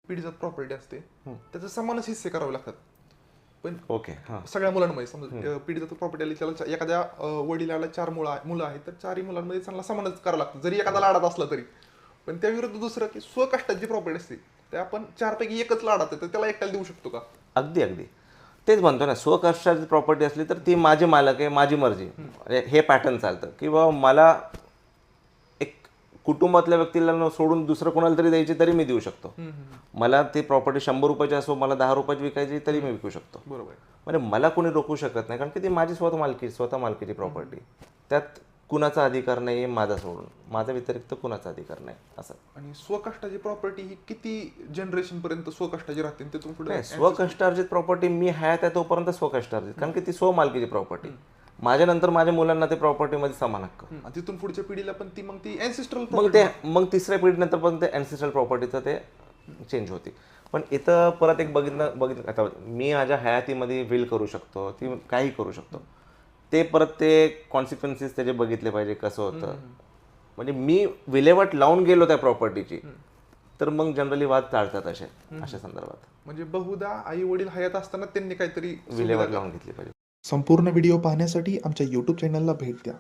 पिढीजात प्रॉपर्टी असते त्याचे समानच हिस्से करावे लागतात. पण ओके. सगळ्या मुलांमध्ये समजा पिढीजात प्रॉपर्टी आली त्याला एखाद्या वडिलाला 4 मुलं आहेत तर 4ही मुलांमध्ये त्यांना समानच करावं लागतं जरी एखादा लाडात असला तरी. पण त्या विरुद्ध दुसरं की स्वकष्टाची प्रॉपर्टी असते ते आपण 4 पैकी एकच लाडात आहे तर त्याला एकट्याला देऊ शकतो का? अगदी अगदी तेच म्हणतो ना, स्वकष्टाची प्रॉपर्टी असली तर ती माझी मालक आहे, माझी मर्जी. हे पॅटर्न चालतं की बाबा मला एक कुटुंबातल्या व्यक्तीला सोडून दुसरं कोणाला तरी द्यायची तरी मी देऊ शकतो. मला ती प्रॉपर्टी 100 रुपयाची असो, मला 10 रुपयाची विकायची तरी मी विकू शकतो. बरोबर. म्हणजे मला कोणी रोखू शकत नाही कारण की ती माझी स्वतः मालकीची प्रॉपर्टी. त्यात कुणाचा अधिकार नाही आहे माझा सोडून, माझा व्यतिरिक्त कुणाचा अधिकार नाही असं. आणि स्वकष्टाची प्रॉपर्टी ही किती जनरेशन पर्यंत स्वकष्टाची राहते तिथून पुढे? स्वकष्टार्जित प्रॉपर्टी मी हयात आहे तोपर्यंत स्वकष्टार्जित, कारण की ती स्वमालकीची प्रॉपर्टी. माझ्यानंतर माझ्या मुलांना ते प्रॉपर्टीमध्ये समान हक्क. तिथून पुढच्या पिढीला पण ती अँसेस्ट्रल मग तिसऱ्या पिढीनंतर पण ते अँसेस्ट्रल प्रॉपर्टीचं ते चेंज होती. पण इथं परत एक बघितलं आता मी माझ्या हयातीमध्ये विल करू शकतो, ती काही करू शकतो. ते परत ते कॉन्सिक्वेन्सेस त्याचे बघितले पाहिजे कसं होतं. म्हणजे मी विल्हेवाट लावून गेलो त्या प्रॉपर्टीची तर मग जनरली वाद टाळतात अशा संदर्भात. म्हणजे बहुधा आई वडील हयात असताना त्यांनी काहीतरी विल्हेवाट लावून घेतली पाहिजे. संपूर्ण व्हिडिओ पाहण्यासाठी आमच्या YouTube चॅनलला भेट द्या.